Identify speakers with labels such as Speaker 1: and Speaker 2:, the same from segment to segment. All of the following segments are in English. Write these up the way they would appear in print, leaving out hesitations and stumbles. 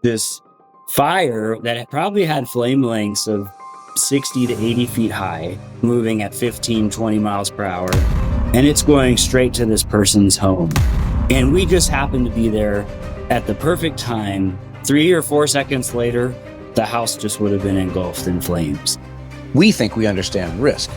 Speaker 1: this fire that had probably had flame lengths of 60 to 80 feet high, moving at 15, 20 miles per hour. And it's going straight to this person's home. And we just happened to be there at the perfect time. 3 or 4 seconds later, the house just would have been engulfed in flames.
Speaker 2: We think we understand risk.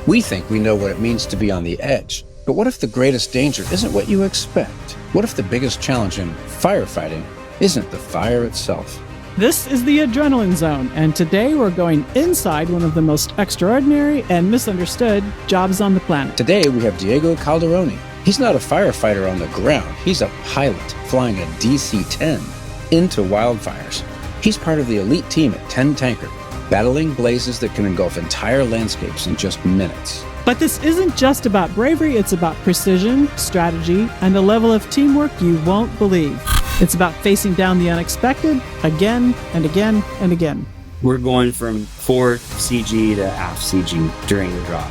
Speaker 2: We think we know what it means to be on the edge. But what if the greatest danger isn't what you expect? What if the biggest challenge in firefighting isn't the fire itself?
Speaker 3: This is the Adrenaline Zone, and today we're going inside one of the most extraordinary and misunderstood jobs on the planet.
Speaker 2: Today we have Diego Calderoni. He's not a firefighter on the ground. He's a pilot flying a DC-10 into wildfires. He's part of the elite team at 10 Tanker, battling blazes that can engulf entire landscapes in just minutes.
Speaker 3: But this isn't just about bravery, it's about precision, strategy, and a level of teamwork you won't believe. It's about facing down the unexpected again and again and again.
Speaker 1: We're going from forward CG to aft CG during the drop.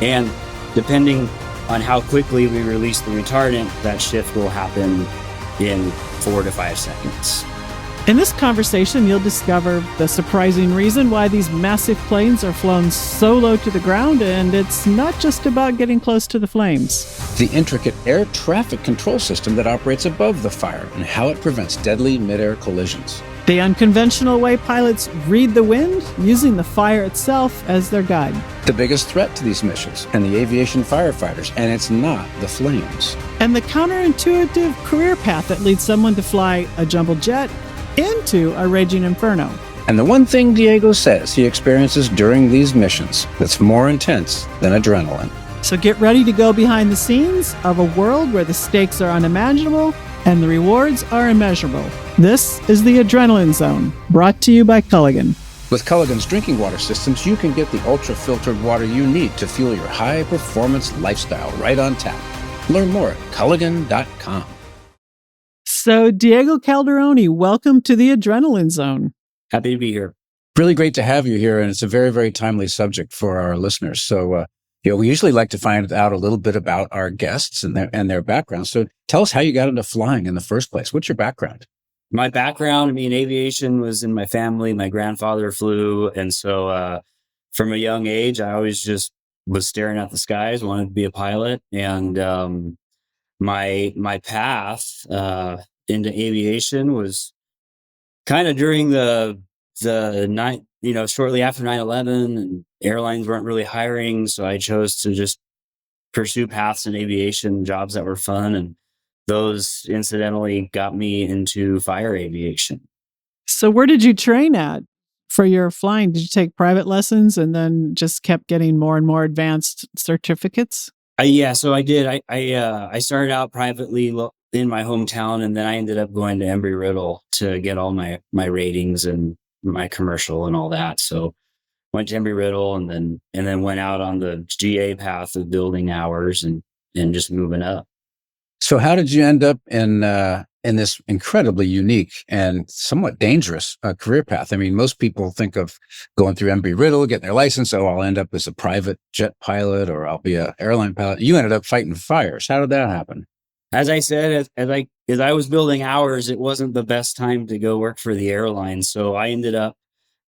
Speaker 1: And depending on how quickly we release the retardant, that shift will happen in 4 to 5 seconds.
Speaker 3: In this conversation, you'll discover the surprising reason why these massive planes are flown so low to the ground, and it's not just about getting close to the flames.
Speaker 2: The intricate air traffic control system that operates above the fire and how it prevents deadly mid-air collisions.
Speaker 3: The unconventional way pilots read the wind, using the fire itself as their guide.
Speaker 2: The biggest threat to these missions and the aviation firefighters, and it's not the flames.
Speaker 3: And the counterintuitive career path that leads someone to fly a jumbo jet into a raging inferno.
Speaker 2: And the one thing Diego says he experiences during these missions that's more intense than adrenaline.
Speaker 3: So get ready to go behind the scenes of a world where the stakes are unimaginable and the rewards are immeasurable. This is the Adrenaline Zone, brought to you by Culligan.
Speaker 2: With Culligan's drinking water systems, you can get the ultra-filtered water you need to fuel your high-performance lifestyle right on tap. Learn more at Culligan.com.
Speaker 3: So, Diego Calderoni, welcome to the Adrenaline Zone.
Speaker 1: Happy to be here.
Speaker 2: Really great to have you here, and it's a very, very timely subject for our listeners. So, we usually like to find out a little bit about our guests and their background. So, tell us how you got into flying in the first place. What's your background?
Speaker 1: My background, aviation was in my family. My grandfather flew, and so from a young age, I always just was staring at the skies, wanted to be a pilot, and my path into aviation was kind of during the night, shortly after 9/11, and airlines weren't really hiring. So I chose to just pursue paths in aviation, jobs that were fun. And those incidentally got me into fire aviation.
Speaker 3: So where did you train at for your flying? Did you take private lessons and then just kept getting more and more advanced certificates?
Speaker 1: Yeah, so I did. I started out privately in my hometown, and then I ended up going to Embry-Riddle to get all my ratings and my commercial and all that. So went to Embry-Riddle, and then went out on the GA path of building hours and just moving up.
Speaker 2: So how did you end up in this incredibly unique and somewhat dangerous career path? Most people think of going through Embry-Riddle, getting their license. Oh, I'll end up as a private jet pilot, or I'll be an airline pilot. You ended up fighting fires. How did that happen?
Speaker 1: As I said, as I was building hours, it wasn't the best time to go work for the airline. So I ended up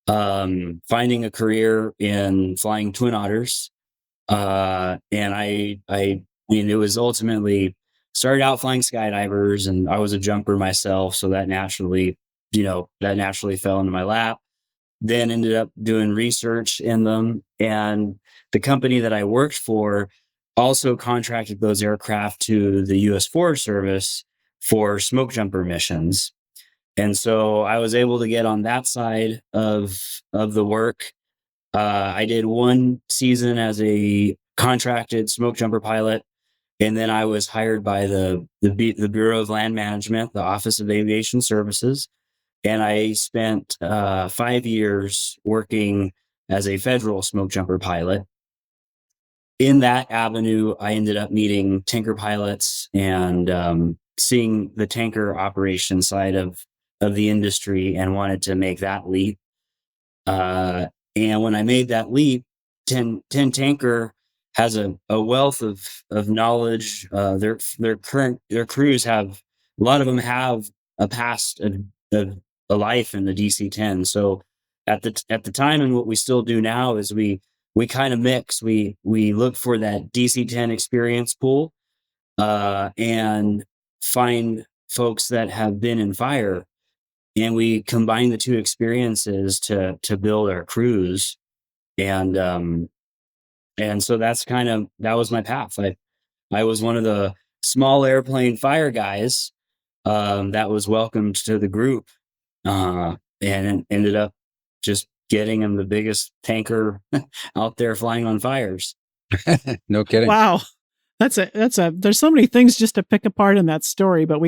Speaker 1: finding a career in flying Twin Otters. And it was ultimately started out flying skydivers, and I was a jumper myself. So that naturally fell into my lap. Then ended up doing research in them. And the company that I worked for also contracted those aircraft to the U.S. Forest Service for smoke jumper missions. And so I was able to get on that side of the work. I did one season as a contracted smoke jumper pilot, and then I was hired by the Bureau of Land Management, the Office of Aviation Services, and I spent 5 years working as a federal smoke jumper pilot. In that avenue, I ended up meeting tanker pilots and seeing the tanker operation side of the industry, and wanted to make that leap. And when I made that leap, 10 Tanker has a wealth of knowledge. Their crews have, a lot of them have a past of a life in the DC-10. So at the time, and what we still do now, is we kind of mix. We look for that DC-10 experience pool, and find folks that have been in fire, and we combine the two experiences to build our crews. And so that was my path. I was one of the small airplane fire guys, that was welcomed to the group, and ended up just getting him the biggest tanker out there flying on fires.
Speaker 2: No kidding.
Speaker 3: Wow. There's so many things just to pick apart in that story, but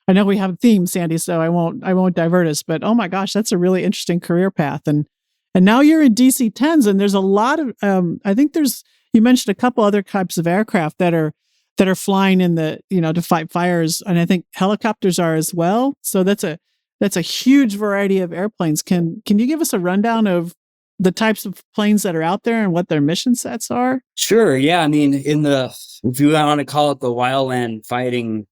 Speaker 3: I know we have a theme, Sandy, so I won't divert us, but oh my gosh, that's a really interesting career path. And now you're in DC-10s, and there's a lot of, I think you mentioned a couple other types of aircraft that are flying in the, to fight fires. And I think helicopters are as well. So that's a huge variety of airplanes. Can you give us a rundown of the types of planes that are out there and what their mission sets are?
Speaker 1: Sure. Yeah. I mean, if you want to call it the wildland fighting,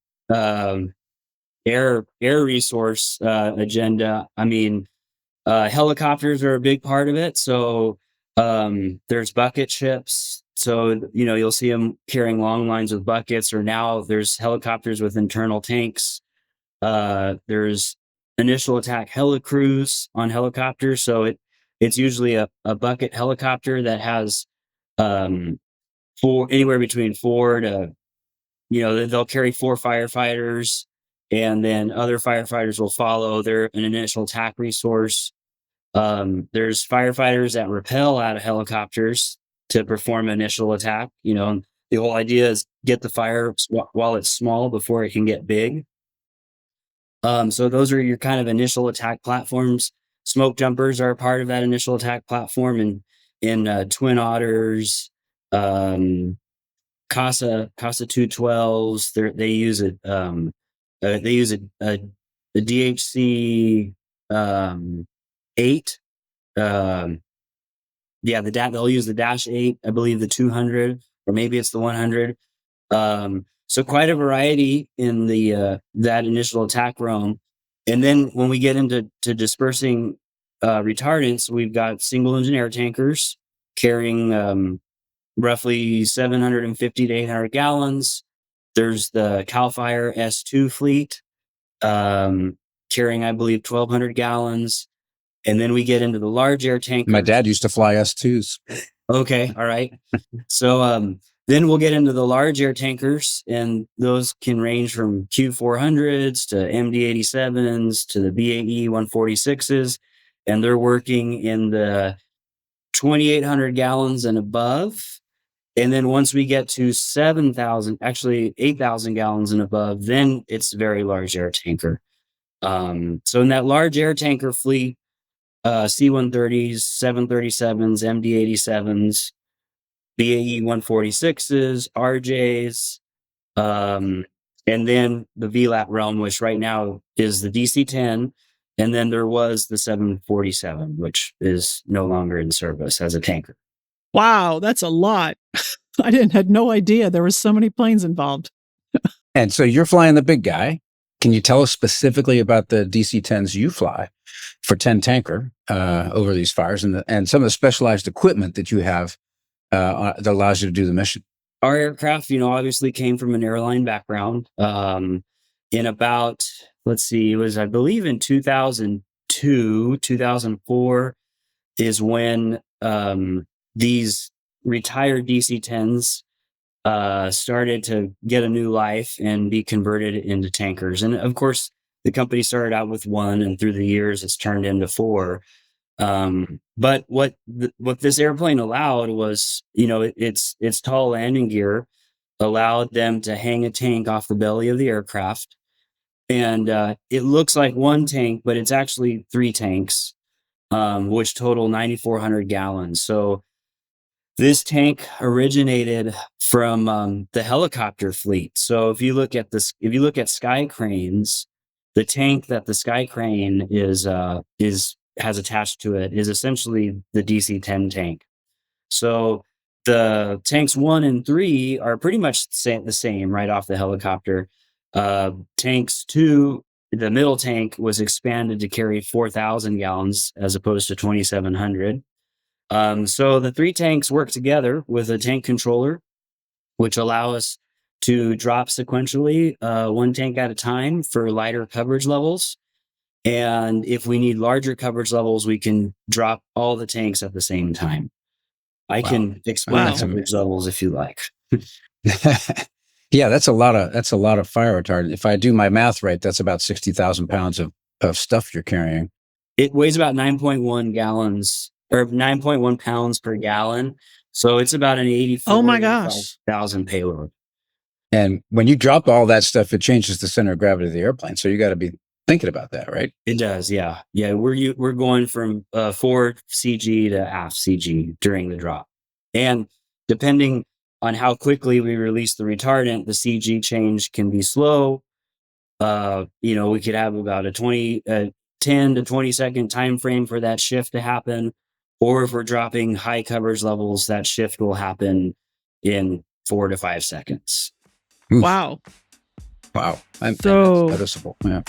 Speaker 1: air resource, agenda, I mean, helicopters are a big part of it. So, there's bucket ships. So, you'll see them carrying long lines with buckets, or now there's helicopters with internal tanks. There's initial attack helicrews on helicopters. So it's usually a bucket helicopter that has, anywhere between 4 to, they'll carry 4 firefighters, and then other firefighters will follow. They're an initial attack resource. There's firefighters that rappel out of helicopters to perform initial attack. And the whole idea is get the fire while it's small before it can get big. So those are your kind of initial attack platforms. Smoke jumpers are a part of that initial attack platform, and in Twin Otters, Casa 212s. They use it. They use a DHC 8. They'll use the -8, I believe the 200, or maybe it's the 100. So quite a variety in the that initial attack realm. And then when we get into dispersing retardants, we've got single engine air tankers carrying roughly 750 to 800 gallons. There's the CAL FIRE S2 fleet, carrying, I believe, 1,200 gallons. And then we get into the large air tankers.
Speaker 2: My dad used to fly S2s.
Speaker 1: Okay, all right. So then we'll get into the large air tankers, and those can range from Q400s to MD87s to the BAE 146s, and they're working in the 2,800 gallons and above. And then once we get to 7,000, actually 8,000 gallons and above, then it's very large air tanker. So in that large air tanker fleet, C-130s, 737s, MD-87s, BAE 146s, RJs, and then the VLAT realm, which right now is the DC-10, and then there was the 747, which is no longer in service as a tanker.
Speaker 3: Wow, that's a lot. had no idea there was so many planes involved.
Speaker 2: And so you're flying the big guy. Can you tell us specifically about the DC-10s you fly for 10 tanker over these fires, and some of the specialized equipment that you have that allows you to do the mission?
Speaker 1: Our aircraft, obviously came from an airline background. In about, it was, I believe, in 2002, 2004 is when these retired DC-10s started to get a new life and be converted into tankers. And of course, the company started out with 1, and through the years, it's turned into 4. But what this airplane allowed was, its tall landing gear allowed them to hang a tank off the belly of the aircraft. And it looks like 1 tank, but it's actually 3 tanks, which total 9,400 gallons. So this tank originated from the helicopter fleet. So if you look at sky cranes, the tank that the sky crane has attached to it is essentially the DC-10 tank. So the tanks 1 and 3 are pretty much the same right off the helicopter. Tanks 2 the middle tank was expanded to carry 4,000 gallons as opposed to 2,700. So the 3 tanks work together with a tank controller, which allow us to drop sequentially 1 tank at a time for lighter coverage levels. And if we need larger coverage levels, we can drop all the tanks at the same time. I can explain
Speaker 3: Wow.
Speaker 1: coverage levels if you like.
Speaker 2: Yeah, that's a lot of fire retardant. If I do my math right, that's about 60,000 pounds of stuff you're carrying.
Speaker 1: It weighs about 9.1 gallons or 9.1 pounds per gallon. So it's about an 84,000
Speaker 3: Oh my gosh.
Speaker 1: payload.
Speaker 2: And when you drop all that stuff, it changes the center of gravity of the airplane. So you got to be thinking about that, right?
Speaker 1: It does, yeah. Yeah, we're going from forward CG to aft CG during the drop. And depending on how quickly we release the retardant, the CG change can be slow. We could have about a 10 to 20 second time frame for that shift to happen. Or if we're dropping high coverage levels, that shift will happen in 4 to 5 seconds.
Speaker 2: Oof.
Speaker 3: Wow.
Speaker 2: Wow. That's
Speaker 3: So-
Speaker 2: noticeable. Yeah.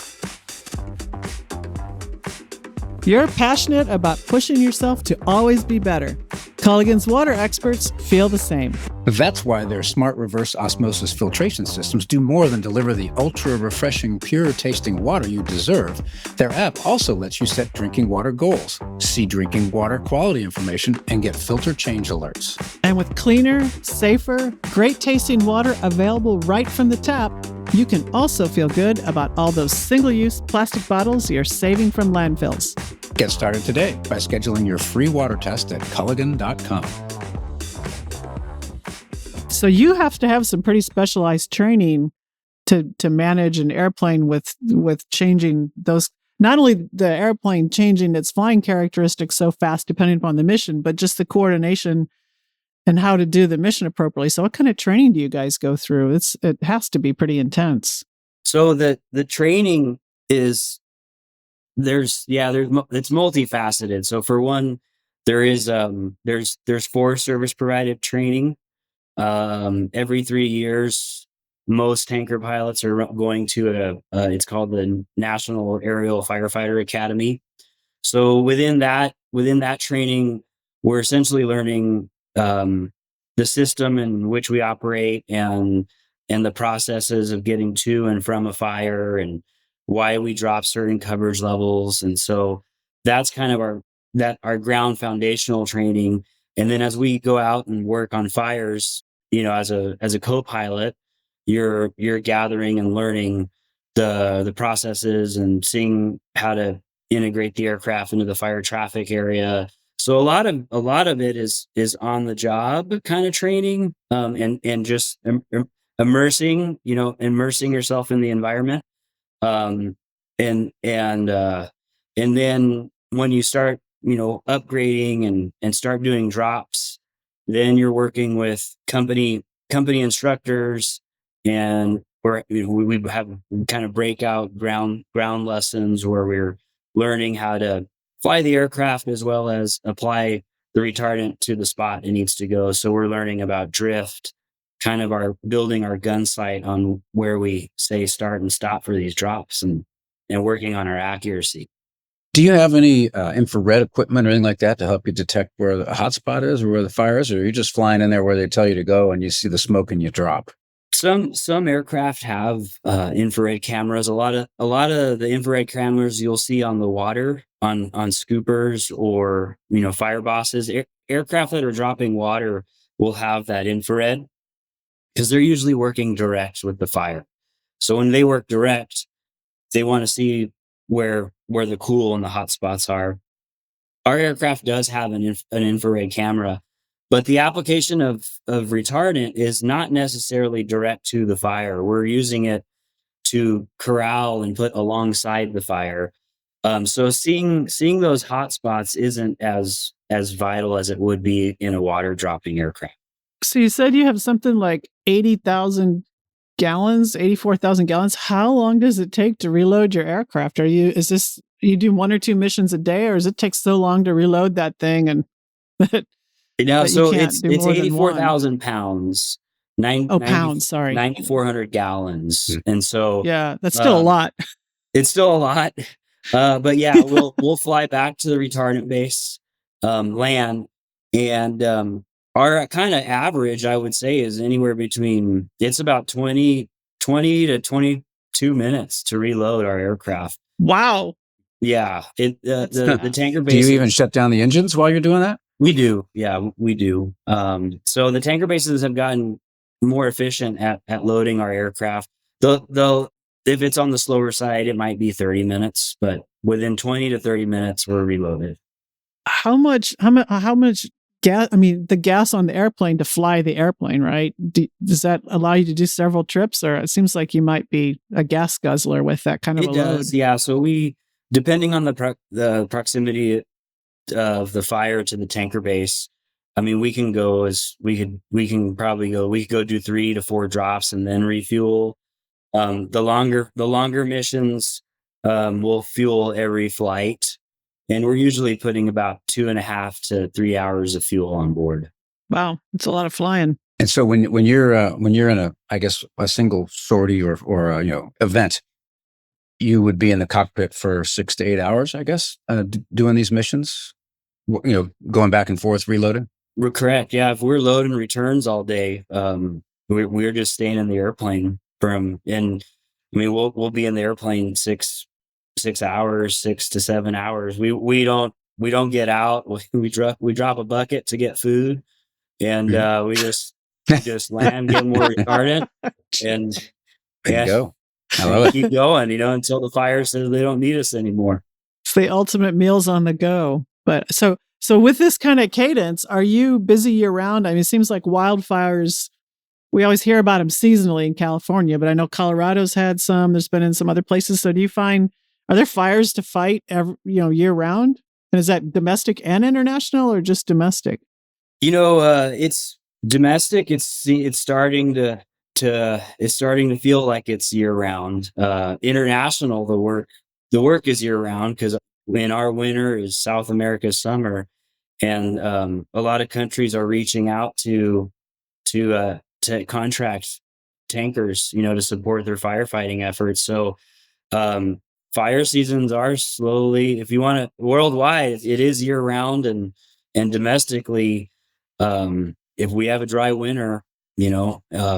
Speaker 3: You're passionate about pushing yourself to always be better. Culligan's water experts feel the same.
Speaker 2: That's why their smart reverse osmosis filtration systems do more than deliver the ultra refreshing, pure tasting water you deserve. Their app also lets you set drinking water goals, see drinking water quality information, and get filter change alerts.
Speaker 3: And with cleaner, safer, great tasting water available right from the tap, you can also feel good about all those single-use plastic bottles you're saving from landfills.
Speaker 2: Get started today by scheduling your free water test at culligan.com.
Speaker 3: So you have to have some pretty specialized training to manage an airplane with changing those, not only the airplane changing its flying characteristics so fast depending upon the mission, but just the coordination and how to do the mission appropriately. So what kind of training do you guys go through? It has to be pretty intense.
Speaker 1: So the training is it's multifaceted. So for one, there's Forest Service provided training. Every 3 years, most tanker pilots are going to it's called the National Aerial Firefighter Academy. So within that training, we're essentially learning the system in which we operate and the processes of getting to and from a fire and why we drop certain coverage levels. And so that's kind of our ground foundational training. And then as we go out and work on fires, as a co-pilot, you're gathering and learning the processes and seeing how to integrate the aircraft into the fire traffic area. So a lot of it is on the job kind of training, and just immersing yourself in the environment. And then when you start, upgrading and start doing drops, then you're working with company instructors, and we have kind of breakout ground lessons where we're learning how to fly the aircraft as well as apply the retardant to the spot it needs to go. So we're learning about drift, kind of building our gun sight on where we say start and stop for these drops, and working on our accuracy.
Speaker 2: Do you have any infrared equipment or anything like that to help you detect where the hotspot is or where the fire is? Or are you just flying in there where they tell you to go and you see the smoke and you drop?
Speaker 1: Some aircraft have infrared cameras. A lot of the infrared cameras you'll see on the water, on scoopers or fire bosses. Aircraft that are dropping water will have that infrared because they're usually working direct with the fire. So when they work direct, they want to see where the cool and the hot spots are. Our aircraft does have an infrared camera, but the application of retardant is not necessarily direct to the fire. We're using it to corral and put alongside the fire. So seeing those hot spots isn't as vital as it would be in a water dropping aircraft.
Speaker 3: So you said you have something like 80,000 gallons, 84,000 gallons. How long does it take to reload your aircraft? You do 1 or 2 missions a day, or does it take so long to reload that thing and that
Speaker 1: So
Speaker 3: can't
Speaker 1: it's
Speaker 3: do more than
Speaker 1: 84,000 pounds.
Speaker 3: pounds, sorry.
Speaker 1: 9,400 gallons. And so
Speaker 3: Yeah, that's still a lot.
Speaker 1: It's still a lot. But yeah, we'll fly back to the retardant base, land, and our kind of average, I would say, is anywhere between it's about 20 to 22 minutes to reload our aircraft.
Speaker 3: Wow.
Speaker 1: Yeah, the tanker
Speaker 2: Do you
Speaker 1: base.
Speaker 2: even shut down the engines while you're doing that?
Speaker 1: We do, yeah, we do. So the tanker bases have gotten more efficient at loading our aircraft. They'll if it's on the slower side, it might be 30 minutes, but within 20 to 30 minutes, we're reloaded.
Speaker 3: How much gas, I mean, the gas on the airplane to fly the airplane, right? Does that allow you to do several trips, or it seems like you might be a gas guzzler with that kind of
Speaker 1: It
Speaker 3: a
Speaker 1: does,
Speaker 3: load?
Speaker 1: yeah. So depending on the proximity of the fire to the tanker base, I mean, we can go as we can probably go. We could go do 3 to 4 drops and then refuel. The longer missions, we'll fuel every flight, and we're usually putting about 2.5 to 3 hours of fuel on board.
Speaker 3: Wow, it's a lot of flying.
Speaker 2: And so when you're in a, I guess, a single sortie or a, event, you would be in the cockpit for 6 to 8 hours, I guess, doing these missions. Going back and forth, reloading.
Speaker 1: We're correct. Yeah, if we're loading returns all day, we're just staying in the airplane and I mean we'll be in the airplane 6 hours, 6 to 7 hours. We don't get out. We drop a bucket to get food, and we just land, get more retardant, and
Speaker 2: There you go. I
Speaker 1: and
Speaker 2: love it.
Speaker 1: keep going, until the fire says they don't need us anymore.
Speaker 3: It's the ultimate meals on the go. But so with this kind of cadence, are you busy year round? I mean, it seems like wildfires, we always hear about them seasonally in California, but I know Colorado's had some. There's been in some other places. So are there fires to fight year round? And is that domestic and international, or just domestic?
Speaker 1: It's domestic. It's starting to feel like it's year round. International, the work is year round because when our winter is South America's summer, and a lot of countries are reaching out to contract tankers, to support their firefighting efforts. So fire seasons are slowly, if you want to worldwide, it is year round, and domestically, if we have a dry winter,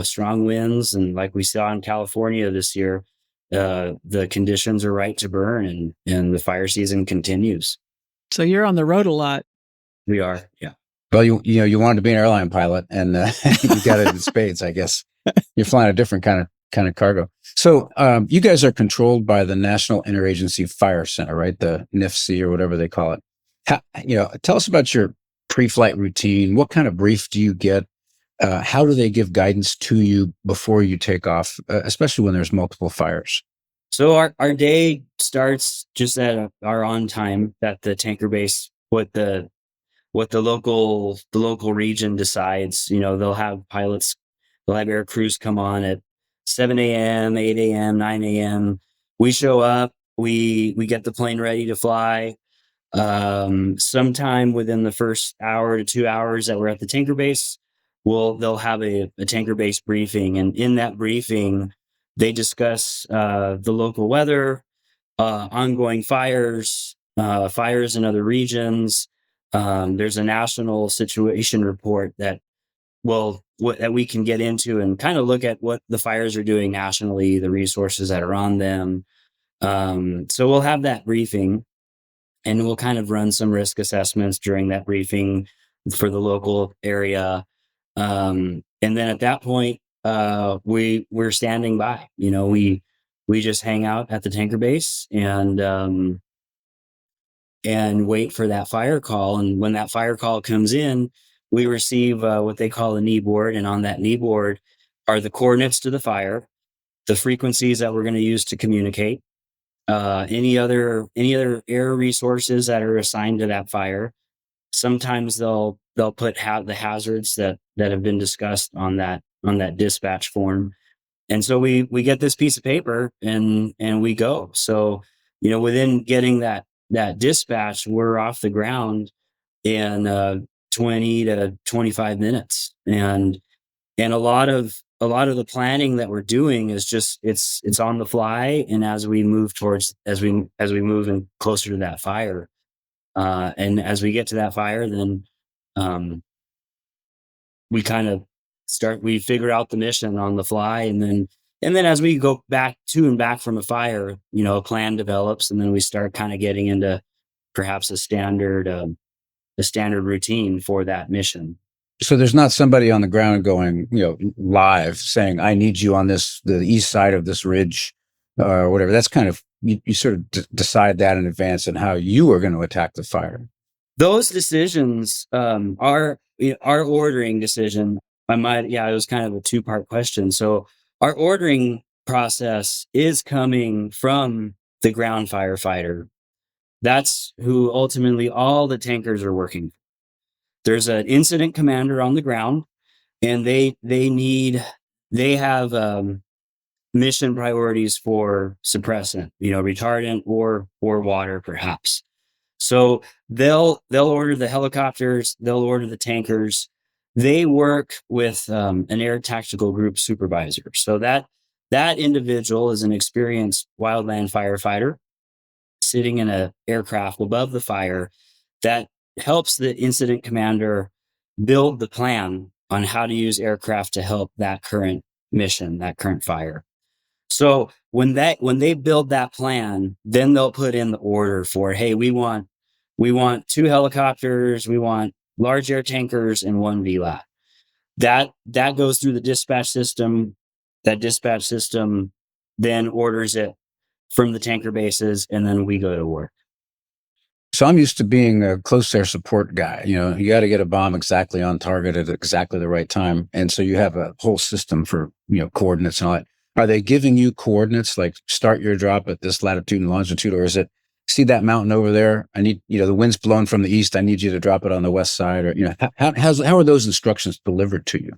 Speaker 1: strong winds, and like we saw in California this year, the conditions are right to burn, and the fire season continues.
Speaker 3: So you're on the road a lot.
Speaker 1: We are, yeah.
Speaker 2: Well, you wanted to be an airline pilot, and you got it in spades, I guess. You're flying a different kind of cargo. So you guys are controlled by the National Interagency Fire Center, right? The NIFC or whatever they call it. Tell us about your pre-flight routine. What kind of brief do you get? How do they give guidance to you before you take off, especially when there's multiple fires?
Speaker 1: So our day starts just at our on time at the tanker base. What the local region decides. They'll have pilots, they'll have air crews come on at 7 a.m., 8 a.m., 9 a.m. We show up, we get the plane ready to fly. Sometime within the first hour to 2 hours that we're at the tanker base, they'll have a tanker base briefing, and in that briefing, they discuss the local weather, ongoing fires in other regions. There's a national situation report that we can get into and kind of look at what the fires are doing nationally, the resources that are on them. So we'll have that briefing, and we'll kind of run some risk assessments during that briefing for the local area. And then at that point, we're standing by. We just hang out at the tanker base and wait for that fire call. And when that fire call comes in, we receive what they call a knee board. And on that knee board are the coordinates to the fire, the frequencies that we're going to use to communicate, any other air resources that are assigned to that fire. Sometimes they'll put the hazards that have been discussed on that dispatch form. And so we get this piece of paper and we go. So, within getting that dispatch, we're off the ground in 20 to 25 minutes. And a lot of a lot of the planning that we're doing is just it's on the fly, and as we move in closer to that fire, and as we get to that fire, then um, we kind of we figure out the mission on the fly, and then as we go back to and back from a fire, a plan develops, and then we start kind of getting into perhaps a standard routine for that mission.
Speaker 2: So there's not somebody on the ground going, live saying, I need you on the east side of this ridge or whatever. That's kind of, you sort of decide that in advance and how you are going to attack the fire.
Speaker 1: Those decisions are our ordering decision. It was kind of a two-part question. So our ordering process is coming from the ground firefighter. That's who ultimately all the tankers are working. There's an incident commander on the ground, and they have mission priorities for suppressant, retardant or water perhaps. So they'll order the helicopters, they'll order the tankers. They work with an air tactical group supervisor. So that individual is an experienced wildland firefighter sitting in an aircraft above the fire that helps the incident commander build the plan on how to use aircraft to help that current mission, that current fire. So when they build that plan, then they'll put in the order for, hey, we want 2 helicopters, we want large air tankers, and 1 VLAT. That goes through the dispatch system. That dispatch system then orders it from the tanker bases, and then we go to work.
Speaker 2: So I'm used to being a close air support guy. You got to get a bomb exactly on target at exactly the right time. And so you have a whole system for, coordinates and all that. Are they giving you coordinates like start your drop at this latitude and longitude, or is it see that mountain over there? I need, the wind's blowing from the east. I need you to drop it on the west side, or, how are those instructions delivered to you?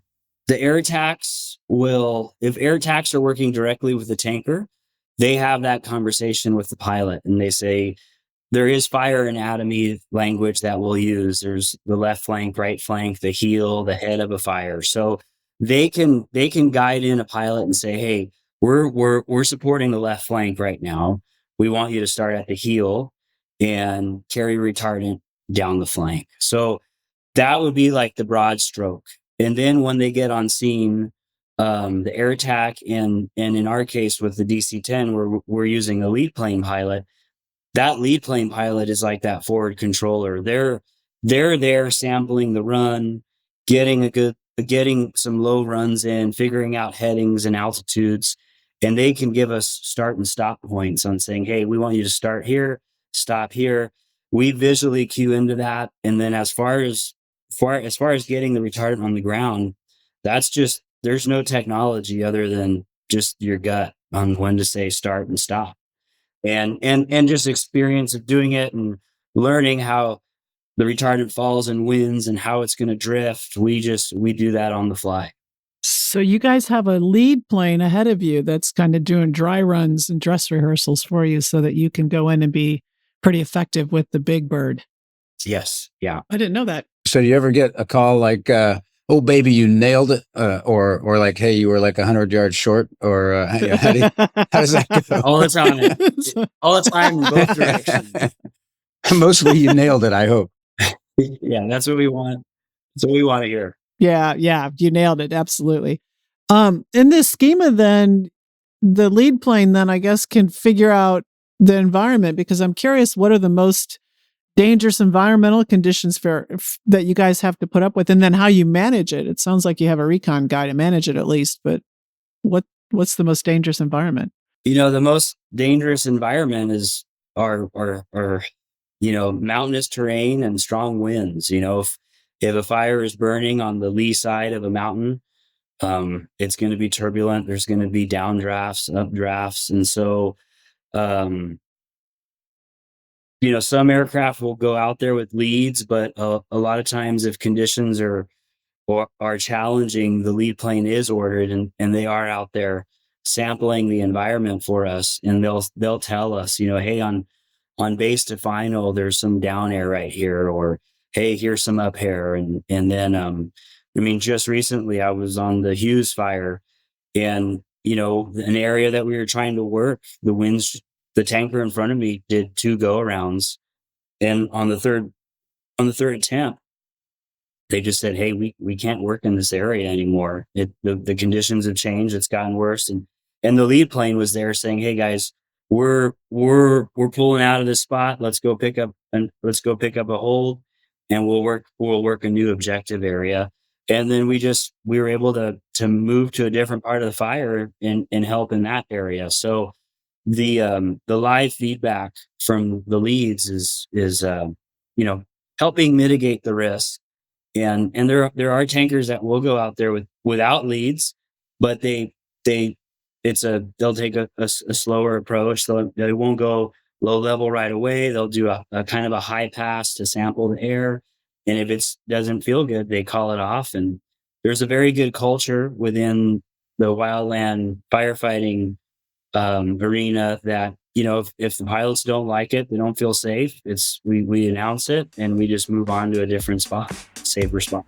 Speaker 1: The air attacks if air attacks are working directly with the tanker, they have that conversation with the pilot, and they say, there is fire anatomy language that we'll use. There's the left flank, right flank, the heel, the head of a fire. So they can guide in a pilot and say, hey, we're supporting the left flank right now. We want you to start at the heel and carry retardant down the flank. So that would be like the broad stroke. And then when they get on scene, the air attack and in our case with the DC-10, we're using a lead plane pilot. That lead plane pilot is like that forward controller. They're there sampling the run, getting some low runs in, figuring out headings and altitudes, and they can give us start and stop points on saying, hey, we want you to start here, stop here. We visually cue into that, and then as far as getting the retardant on the ground, that's just there's no technology other than just your gut on when to say start and stop. And just experience of doing it and learning how the retardant falls and winds and how it's going to drift. We do that on the fly.
Speaker 3: So you guys have a lead plane ahead of you that's kind of doing dry runs and dress rehearsals for you so that you can go in and be pretty effective with the big bird.
Speaker 1: Yes. Yeah.
Speaker 3: I didn't know that.
Speaker 2: So do you ever get a call like, oh, baby, you nailed it? Or like, hey, you were like 100 yards short? Or how does that go?
Speaker 1: All the time. All the time in both directions.
Speaker 2: Mostly you nailed it, I hope.
Speaker 1: Yeah, that's what we want. That's what we want to hear.
Speaker 3: Yeah, you nailed it. Absolutely. In this schema, then, the lead plane then, I guess, can figure out the environment, because I'm curious, what are the most dangerous environmental conditions that you guys have to put up with, and then how you manage it. It sounds like you have a recon guy to manage it at least, but what's the most dangerous environment?
Speaker 1: The most dangerous environment is our mountainous terrain and strong winds. If a fire is burning on the lee side of a mountain, it's going to be turbulent. There's going to be downdrafts, updrafts, and so some aircraft will go out there with leads, but a lot of times if conditions are challenging, the lead plane is ordered and they are out there sampling the environment for us, and they'll tell us, hey, on base to final, there's some down air right here, or hey, here's some up air. And then, just recently I was on the Hughes fire And, an area that we were trying to work, the tanker in front of me did 2 go arounds. And on the third attempt, they just said, "Hey, we can't work in this area anymore. The conditions have changed. It's gotten worse." And the lead plane was there saying, "Hey guys, we're pulling out of this spot. Let's go pick up a hold, and we'll work a new objective area." And then we were able to move to a different part of the fire and help in that area. So the live feedback from the leads is helping mitigate the risk. And there are tankers that will go out there without leads, but they'll take a slower approach. They won't go low level right away. They'll do a kind of a high pass to sample the air, and if it doesn't feel good, they call it off. And there's a very good culture within the wildland firefighting arena that, if the pilots don't like it, they don't feel safe, we announce it and we just move on to a different spot, safer spot.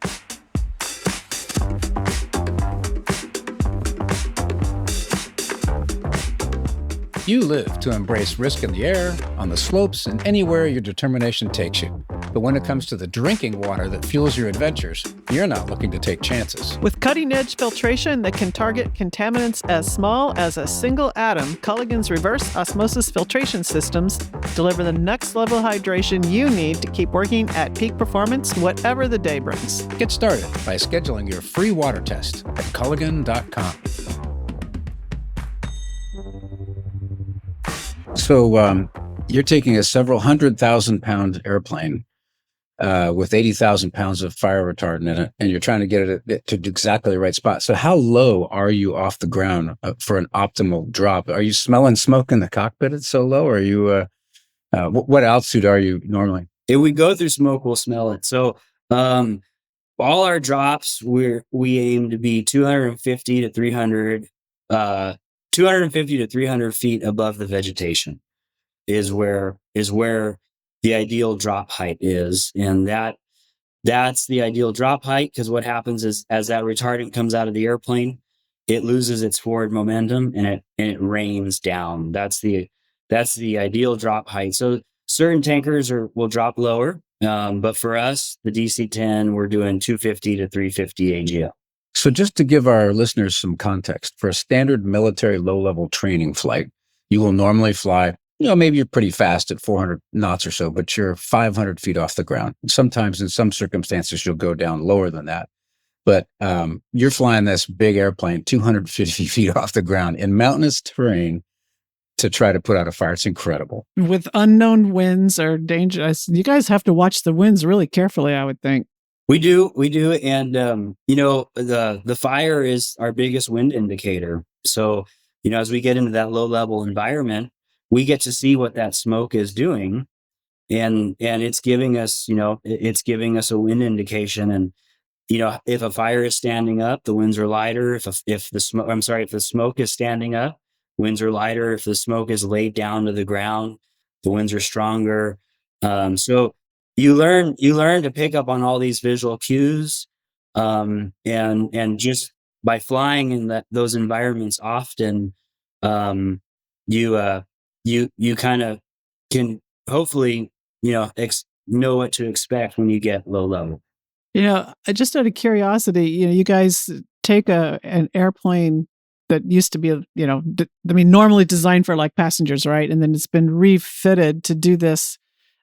Speaker 2: You live to embrace risk in the air, on the slopes, and anywhere your determination takes you. But when it comes to the drinking water that fuels your adventures, you're not looking to take chances.
Speaker 3: With cutting-edge filtration that can target contaminants as small as a single atom, Culligan's reverse osmosis filtration systems deliver the next-level hydration you need to keep working at peak performance, whatever the day brings.
Speaker 2: Get started by scheduling your free water test at culligan.com. So you're taking a several 100,000-pound airplane with 80,000 pounds of fire retardant in it, and you're trying to get it to exactly the right spot. So how low are you off the ground for an optimal drop? Are you smelling smoke in the cockpit? It's so low. Or are you? What altitude are you normally?
Speaker 1: If we go through smoke, we'll smell it. So all our drops, we aim to be 250 to 300 feet above the vegetation is where the ideal drop height is. And that's the ideal drop height, because what happens is, as that retardant comes out of the airplane, it loses its forward momentum and it rains down. That's the ideal drop height. So certain tankers will drop lower, but for us, the DC-10, we're doing 250 to 350 AGL.
Speaker 2: So just to give our listeners some context, for a standard military low-level training flight, you will normally fly, maybe you're pretty fast at 400 knots or so, but you're 500 feet off the ground. Sometimes in some circumstances, you'll go down lower than that. But you're flying this big airplane, 250 feet off the ground in mountainous terrain to try to put out a fire. It's incredible.
Speaker 3: With unknown winds or dangerous, you guys have to watch the winds really carefully, I would think.
Speaker 1: We do. And, the fire is our biggest wind indicator. So, as we get into that low level environment, we get to see what that smoke is doing. And it's giving us, a wind indication. And, if a fire is standing up, the winds are lighter. If the smoke is standing up, winds are lighter. If the smoke is laid down to the ground, the winds are stronger. So you learn to pick up on all these visual cues, and just by flying in those environments often, you kind of can hopefully know what to expect when you get low level.
Speaker 3: Just out of curiosity, you guys take an airplane that used to be, normally designed for like passengers, right? And then it's been refitted to do this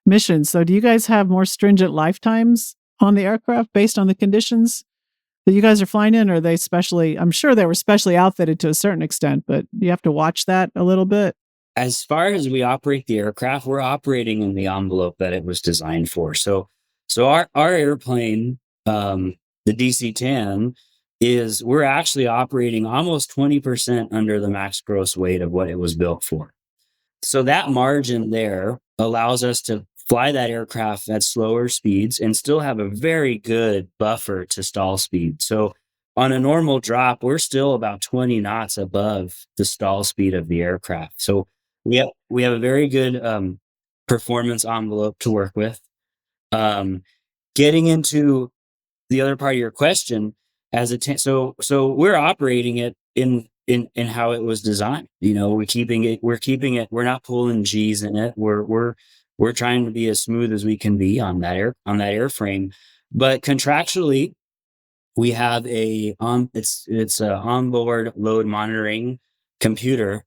Speaker 3: mission. So do you guys have more stringent lifetimes on the aircraft based on the conditions that you guys are flying in? Or are they I'm sure they were specially outfitted to a certain extent, but you have to watch that a little bit.
Speaker 1: As far as we operate the aircraft, we're operating in the envelope that it was designed for. So our airplane, the DC-10, we're actually operating almost 20% under the max gross weight of what it was built for. So that margin there allows us to fly that aircraft at slower speeds and still have a very good buffer to stall speed. So on a normal drop, we're still about 20 knots above the stall speed of the aircraft. So we have a very good performance envelope to work with. Getting into the other part of your question, so we're operating it in in how it was designed. We're keeping it, we're not pulling G's in it. We're trying to be as smooth as we can be on that airframe. But contractually, we have it's a onboard load monitoring computer,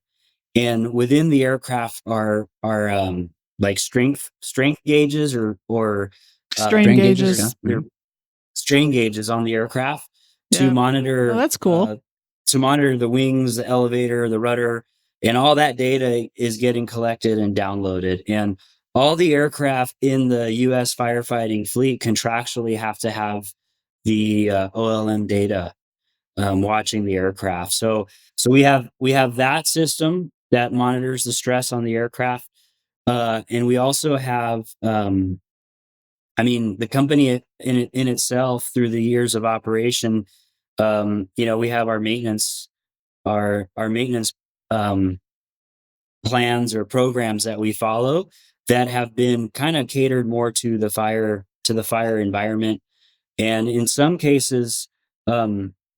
Speaker 1: and within the aircraft are like strength gauges or
Speaker 3: Strain gauges.
Speaker 1: they're strain gauges on the aircraft to
Speaker 3: Yeah.
Speaker 1: monitor
Speaker 3: Oh, that's cool.
Speaker 1: the wings, the elevator, the rudder, and all that data is getting collected and downloaded. And all the aircraft in the U.S. firefighting fleet contractually have to have the OLM data watching the aircraft. So we have that system that monitors the stress on the aircraft, and we also have. The company in itself, through the years of operation, we have our maintenance, our maintenance plans or programs that we follow that have been kind of catered more to the fire environment. And in some cases,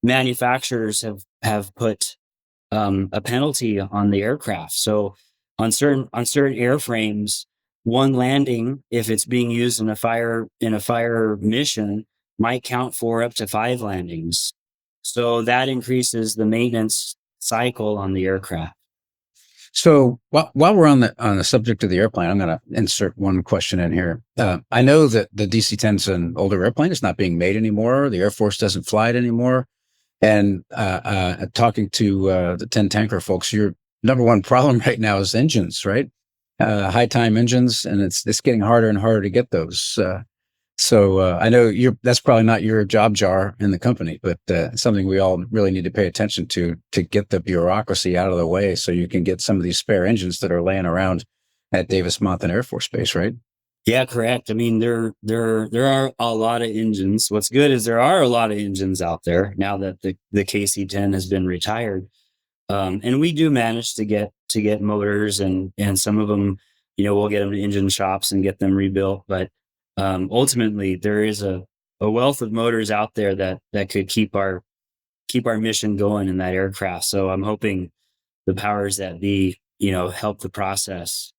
Speaker 1: manufacturers have put a penalty on the aircraft. So on certain airframes, one landing, if it's being used in a fire mission, might count for up to 5 landings. So that increases the maintenance cycle on the aircraft.
Speaker 2: So while we're on the subject of the airplane, I'm going to insert one question in here. I know that the DC-10 is an older airplane. It's not being made anymore. The Air Force doesn't fly it anymore. And talking to the 10 tanker folks, your number one problem right now is engines, right? High time engines, and it's getting harder and harder to get those. So I know that's probably not your job jar in the company, but something we all really need to pay attention to get the bureaucracy out of the way, so you can get some of these spare engines that are laying around at Davis-Monthan Air Force Base, right?
Speaker 1: Yeah, correct. There are a lot of engines. What's good is there are a lot of engines out there now that the KC-10 has been retired, and we do manage to get motors, and some of them, we'll get them to engine shops and get them rebuilt, but ultimately there is a wealth of motors out there that could keep our mission going in that aircraft. So I'm hoping the powers that be, help the process,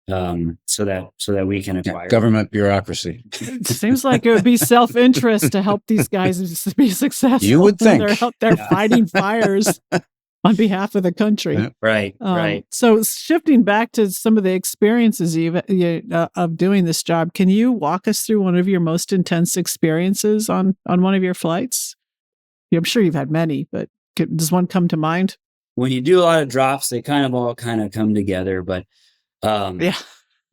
Speaker 1: so that we can acquire
Speaker 2: government bureaucracy.
Speaker 3: It seems like it would be self-interest to help these guys be successful.
Speaker 2: You would think.
Speaker 3: They're out there fighting fires on behalf of the country.
Speaker 2: Yeah.
Speaker 1: Right.
Speaker 3: So shifting back to some of the experiences of doing this job, can you walk us through one of your most intense experiences on one of your flights? I'm sure you've had many, but does one come to mind?
Speaker 1: When you do a lot of drops, they all come together, but
Speaker 3: yeah.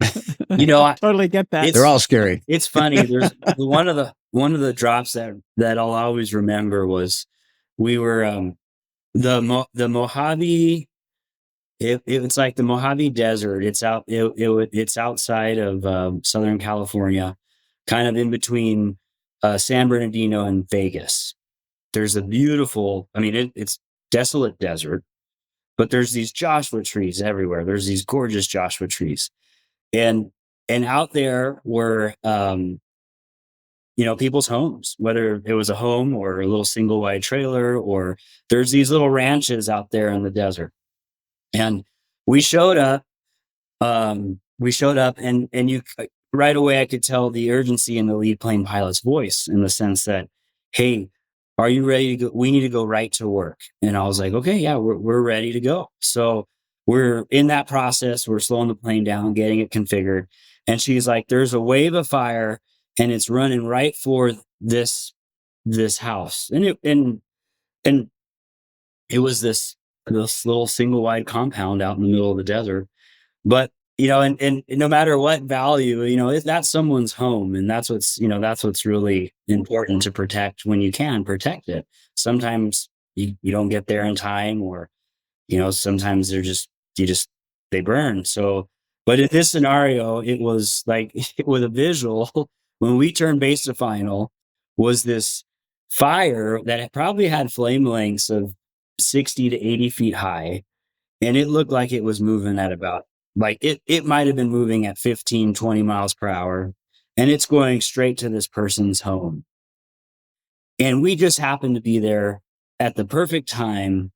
Speaker 1: I
Speaker 3: totally get that.
Speaker 2: They're all scary.
Speaker 1: It's funny. There's one of the drops that I'll always remember was we were the Mojave. It's like the Mojave Desert. It's outside of Southern California, kind of in between San Bernardino and Vegas. There's a beautiful, it's desolate desert, but there's these Joshua trees everywhere. There's these gorgeous Joshua trees. And out there were, people's homes, whether it was a home or a little single wide trailer, or there's these little ranches out there in the desert. And we showed up, and you right away, I could tell the urgency in the lead plane pilot's voice, in the sense that, hey, are you ready to go? We need to go right to work. And I was like, okay, yeah, we're ready to go. So we're in that process. We're slowing the plane down, getting it configured. And she's like, there's a wave of fire and it's running right for this house. And it was this little single wide compound out in the middle of the desert. But, and no matter what value, that's someone's home. And that's what's really important to protect when you can protect it. Sometimes you don't get there in time, or, sometimes they burn. So, but in this scenario, it was like with a visual, when we turned base to final, was this fire that probably had flame lengths of 60 to 80 feet high. And it looked like it was moving at about, it might have been moving at 15, 20 miles per hour. And it's going straight to this person's home. And we just happened to be there at the perfect time.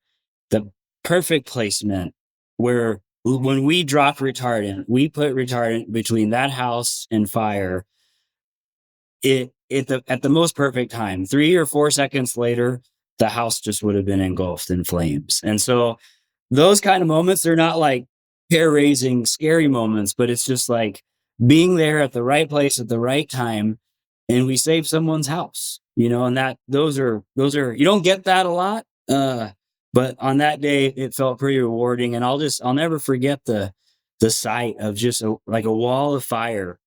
Speaker 1: perfect placement where when we dropped retardant, we put retardant between that house and fire. At the most perfect time, 3 or 4 seconds later, the house just would have been engulfed in flames. And so those kind of moments, they're not like hair raising, scary moments, but it's just like being there at the right place at the right time. And we saved someone's house, and those are, you don't get that a lot. But on that day, it felt pretty rewarding. And I'll never forget the sight of just like a wall of fire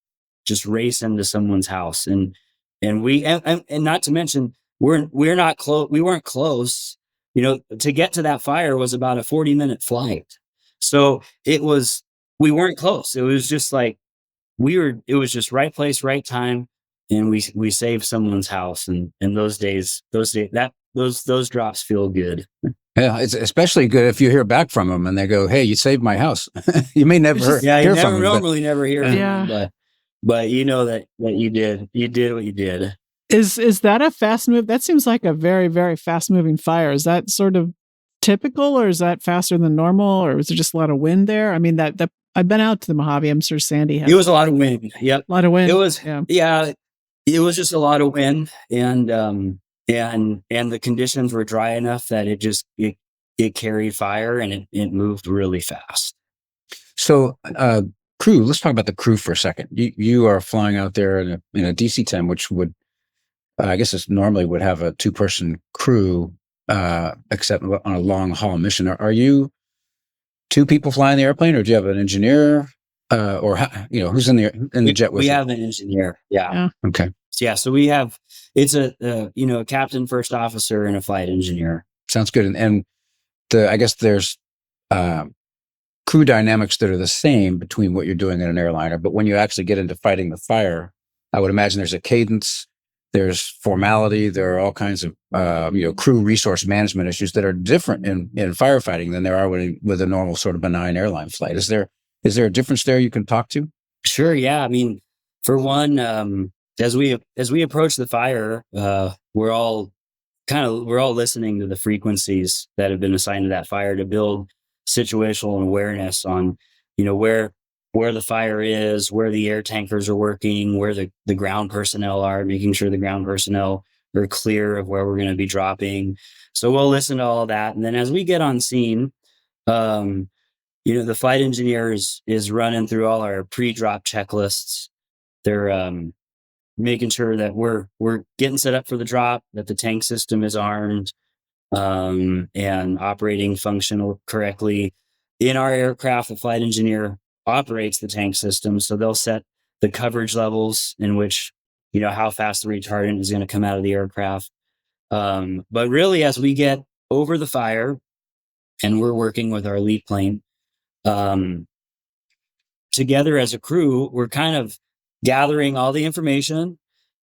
Speaker 1: just race into someone's house. And not to mention, we're not close. We weren't close. To get to that fire was about a 40-minute flight. So we weren't close. It was just like it was just right place, right time. And we saved someone's house. And those drops feel good.
Speaker 2: Yeah, it's especially good if you hear back from them and they go, "Hey, you saved my house." You may never
Speaker 1: Yeah,
Speaker 2: hear
Speaker 1: you
Speaker 2: from them.
Speaker 1: normally never hear from
Speaker 3: Yeah.
Speaker 1: them, but you know that you did what you did.
Speaker 3: Is that a fast move? That seems like a very, very fast moving fire. Is that sort of typical, or is that faster than normal, or was there just a lot of wind there? I mean, that I've been out to the Mojave. I'm sure Sandy has
Speaker 1: It was a lot of wind. Yep.
Speaker 3: a lot of wind.
Speaker 1: It was,
Speaker 3: yeah.
Speaker 1: it was just a lot of wind, and the conditions were dry enough that it carried fire, and it moved really fast.
Speaker 2: So, crew. Let's talk about the crew for a second. You are flying out there in a DC-10, which would, I guess, it normally would have a 2-person crew, except on a long haul mission. Are you 2 people flying the airplane, or do you have an engineer, or who's in the jet with
Speaker 1: We
Speaker 2: you?
Speaker 1: have an engineer. Yeah.
Speaker 2: Okay.
Speaker 1: So we have it's a captain, first officer, and a flight engineer.
Speaker 2: Sounds good. And I guess there's crew dynamics that are the same between what you're doing in an airliner, but when you actually get into fighting the fire, I would imagine there's a cadence, there's formality, there are all kinds of crew resource management issues that are different in firefighting than there are with a normal sort of benign airline flight. Is there a difference there you can talk to?
Speaker 1: Sure. Yeah. I mean, for one, as we approach the fire, we're all listening to the frequencies that have been assigned to that fire to build situational awareness on, where the fire is, where the air tankers are working, where the ground personnel are, making sure the ground personnel are clear of where we're going to be dropping. So we'll listen to all of that. And then as we get on scene, the flight engineer is running through all our pre-drop checklists. They're making sure that we're getting set up for the drop, that the tank system is armed, and operating functional correctly. In our aircraft, the flight engineer operates the tank system, so they'll set the coverage levels in which, how fast the retardant is going to come out of the aircraft. But really, as we get over the fire and we're working with our lead plane, together as a crew, we're kind of gathering all the information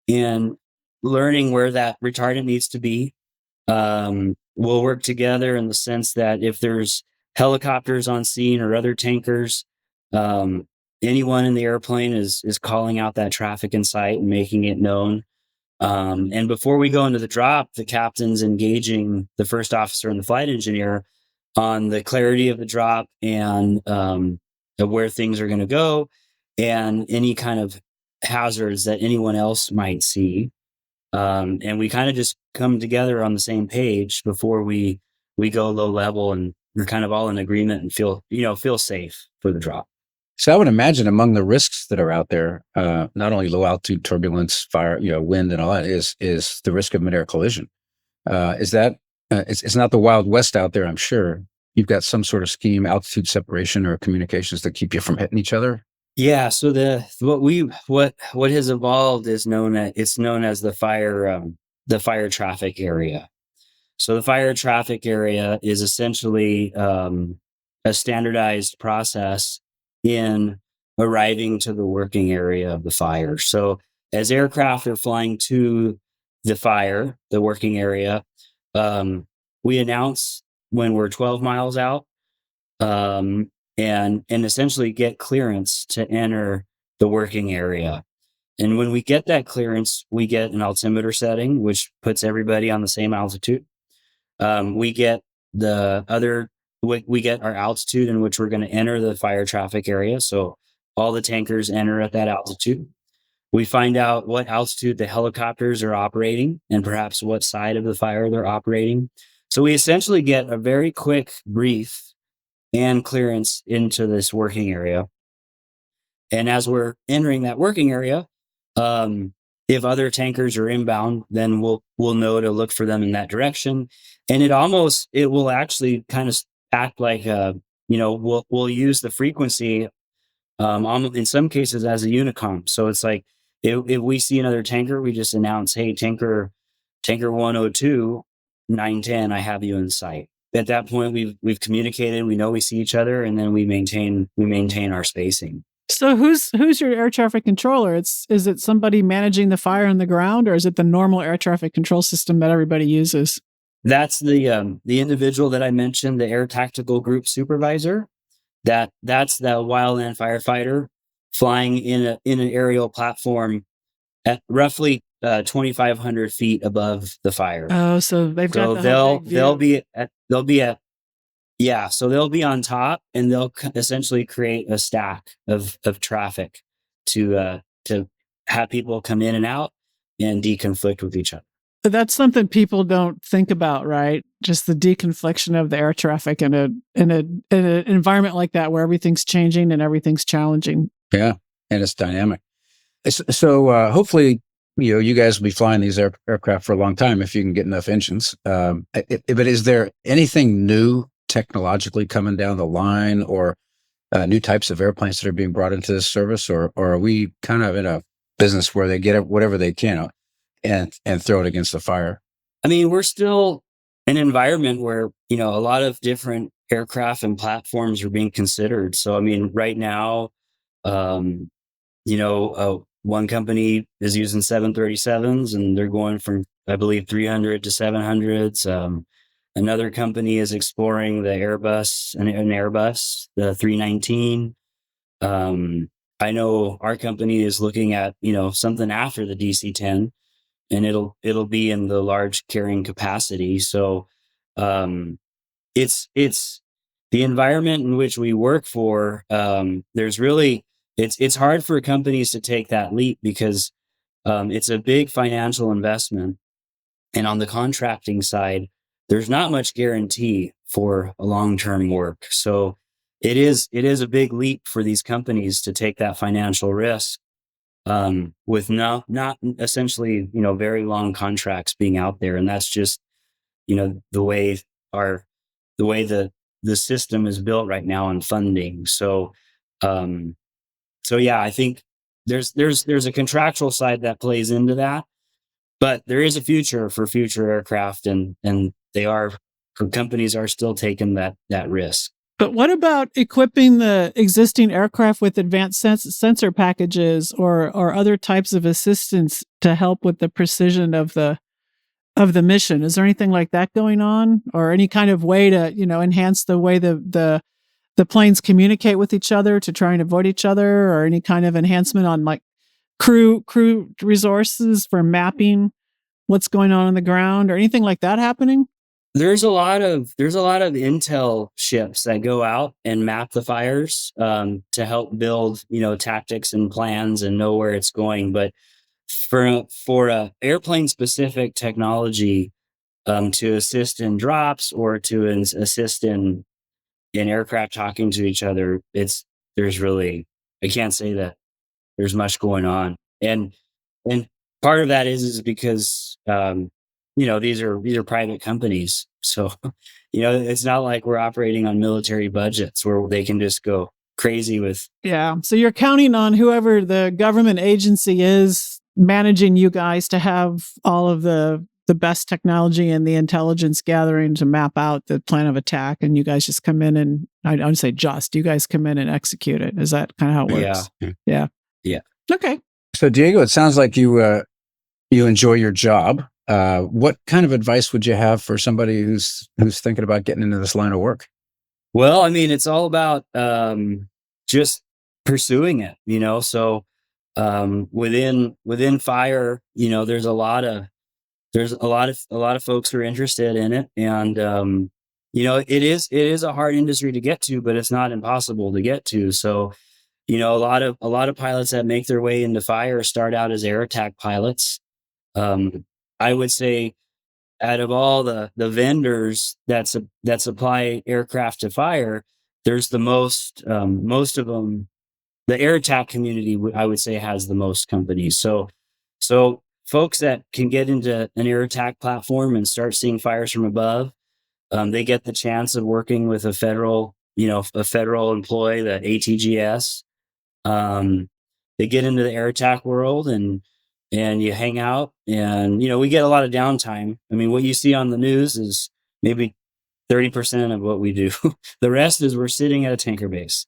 Speaker 1: and learning where that retardant needs to be. We'll work together in the sense that if there's helicopters on scene or other tankers, anyone in the airplane is calling out that traffic in sight and making it known. And before we go into the drop, the captain's engaging the first officer and the flight engineer on the clarity of the drop and of where things are going to go and any kind of hazards that anyone else might see. And we kind of just come together on the same page before we go low level, and we're kind of all in agreement and feel safe for the drop.
Speaker 2: So I would imagine among the risks that are out there, not only low altitude turbulence, fire, wind, and all that, is the risk of mid-air collision. Is that it's not the Wild West out there? I'm sure you've got some sort of scheme, altitude separation, or communications that keep you from hitting each other.
Speaker 1: Yeah. So what has evolved is known as the fire traffic area. So the fire traffic area is essentially a standardized process in arriving to the working area of the fire. So as aircraft are flying to the working area, we announce when we're 12 miles out, and essentially get clearance to enter the working area. And when we get that clearance, we get an altimeter setting, which puts everybody on the same altitude. We get the other we get our altitude in which we're going to enter the fire traffic area. So all the tankers enter at that altitude. We find out what altitude the helicopters are operating and perhaps what side of the fire they're operating. So we essentially get a very quick brief and clearance into this working area. And as we're entering that working area, if other tankers are inbound, then we'll know to look for them in that direction. And it will actually kind of act like we'll use the frequency in some cases as a unicom. So it's like if we see another tanker, we just announce, "Hey, tanker 102 910, I have you in sight." At that point, we've communicated. We know we see each other, and then we maintain our spacing.
Speaker 3: So who's your air traffic controller? Is it somebody managing the fire on the ground, or is it the normal air traffic control system that everybody uses?
Speaker 1: That's the individual that I mentioned, the air tactical group supervisor. That's the wildland firefighter flying in an aerial platform at roughly 2,500 feet above the fire.
Speaker 3: Oh, so they've got the
Speaker 1: they'll
Speaker 3: whole big view.
Speaker 1: they'll be at yeah, so they'll be on top, and they'll essentially create a stack of traffic to have people come in and out and deconflict with each other.
Speaker 3: But that's something people don't think about, right? Just the deconfliction of the air traffic in an environment like that where everything's changing and everything's challenging.
Speaker 2: Yeah, and it's dynamic. So hopefully, you guys will be flying these aircraft for a long time if you can get enough engines. But is there anything new technologically coming down the line, or new types of airplanes that are being brought into this service, or are we kind of in a business where they get whatever they can and throw it against the fire?
Speaker 1: I mean, we're still an environment where, a lot of different aircraft and platforms are being considered. So, I mean, right now, one company is using 737s, and they're going from, I believe, 300 to 700s. Another company is exploring the Airbus, an Airbus, the 319. I know our company is looking at, something after the DC-10, and it'll be in the large carrying capacity. So it's the environment in which we work for. There's really it's hard for companies to take that leap because it's a big financial investment, and on the contracting side, there's not much guarantee for a long-term work. So it is a big leap for these companies to take that financial risk with not essentially, very long contracts being out there. And that's just, the way the system is built right now on funding. So yeah, I think there's a contractual side that plays into that, but there is a future for future aircraft, and companies are still taking that risk.
Speaker 3: But what about equipping the existing aircraft with advanced sensor packages or other types of assistance to help with the precision of the mission? Is there anything like that going on, or any kind of way to enhance the way the planes communicate with each other to try and avoid each other, or any kind of enhancement on like crew resources for mapping what's going on the ground, or anything like that happening?
Speaker 1: There's a lot of intel ships that go out and map the fires to help build, tactics and plans and know where it's going. But for a airplane specific technology to assist in drops or to assist in aircraft talking to each other, I can't say that there's much going on. And part of that is because these are private companies. So, it's not like we're operating on military budgets where they can just go crazy with.
Speaker 3: Yeah. So you're counting on whoever the government agency is managing you guys to have all of the best technology and the intelligence gathering to map out the plan of attack. And you guys just come in and I don't say you guys come in and execute it. Is that kind of how it works?
Speaker 1: Yeah.
Speaker 3: Okay.
Speaker 2: So Diego, it sounds like you enjoy your job. What kind of advice would you have for somebody who's thinking about getting into this line of work?
Speaker 1: Well, I mean, it's all about just pursuing it, So within fire, there's a lot of folks who are interested in it, and it is a hard industry to get to, but it's not impossible to get to. So, a lot of pilots that make their way into fire start out as air attack pilots. I would say out of all the vendors that supply aircraft to fire, there's the most of them. The air attack community, I would say, has the most companies. So folks that can get into an air attack platform and start seeing fires from above, they get the chance of working with a federal employee, the ATGS. They get into the air attack world and you hang out, and we get a lot of downtime. I mean, what you see on the news is maybe 30% of what we do. The rest is we're sitting at a tanker base,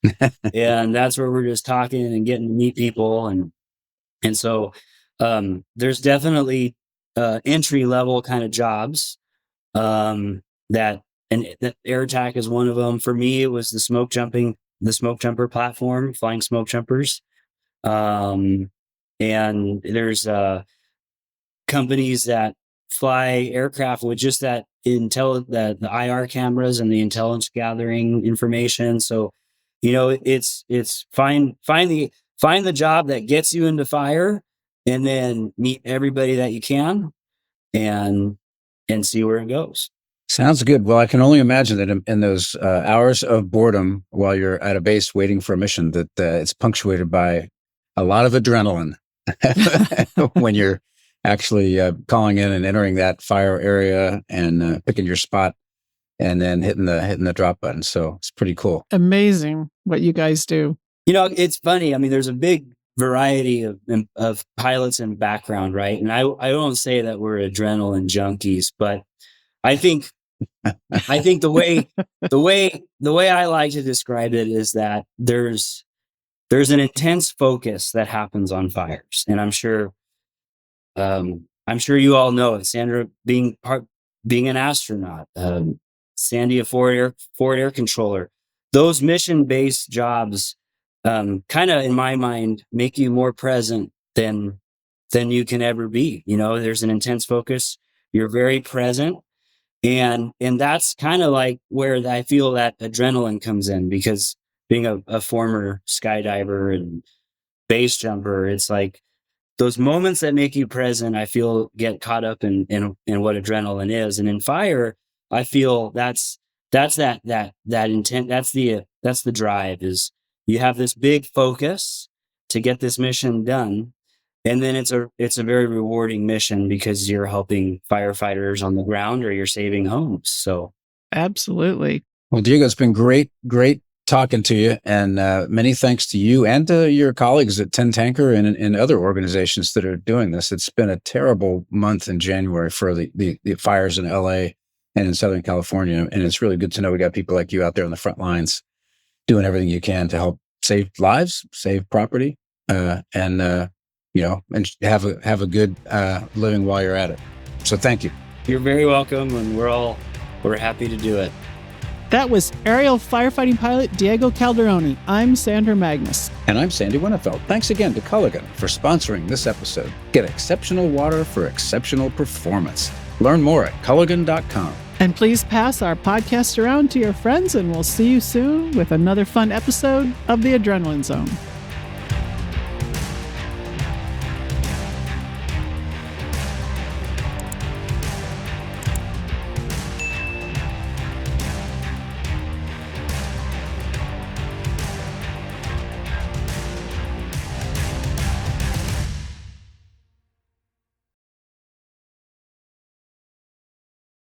Speaker 1: and that's where we're just talking and getting to meet people, and so there's definitely entry level kind of jobs that air attack is one of them. For me, it was the smoke jumper platform, flying smoke jumpers. And there's companies that fly aircraft with just that the IR cameras and the intelligence gathering information. So, it's find the job that gets you into fire, and then meet everybody that you can, and see where it goes.
Speaker 2: Sounds good. Well, I can only imagine that in those hours of boredom while you're at a base waiting for a mission, that it's punctuated by a lot of adrenaline when you're actually calling in and entering that fire area and picking your spot and then hitting the drop button. So it's pretty cool.
Speaker 3: Amazing what you guys do.
Speaker 1: It's funny. I mean, there's a big variety of pilots and background, right? And I don't say that we're adrenaline junkies, but I think the way I like to describe it is that there's an intense focus that happens on fires, and I'm sure you all know it. Sandra being an astronaut, Sandy a forward air controller. Those mission-based jobs, kind of in my mind, make you more present than you can ever be. There's an intense focus. You're very present. And that's kind of like where I feel that adrenaline comes in, because being a former skydiver and base jumper, it's like those moments that make you present, I feel, get caught up in what adrenaline is. And in fire, I feel that's that intent. That's the drive, is you have this big focus to get this mission done. And then it's a very rewarding mission because you're helping firefighters on the ground, or you're saving homes. So
Speaker 3: absolutely.
Speaker 2: Well, Diego, it's been great talking to you, and many thanks to you and to your colleagues at 10 Tanker and other organizations that are doing this. It's been a terrible month in January for the fires in LA and in Southern California, and it's really good to know we got people like you out there on the front lines doing everything you can to help save lives, save property, and have a good living while you're at it. So thank you.
Speaker 1: You're very welcome, and we're happy to do it.
Speaker 3: That was aerial firefighting pilot Diego Calderoni. I'm Sandra Magnus.
Speaker 2: And I'm Sandy Winnefeld. Thanks again to Culligan for sponsoring this episode. Get exceptional water for exceptional performance. Learn more at Culligan.com.
Speaker 3: And please pass our podcast around to your friends, and we'll see you soon with another fun episode of The Adrenaline Zone.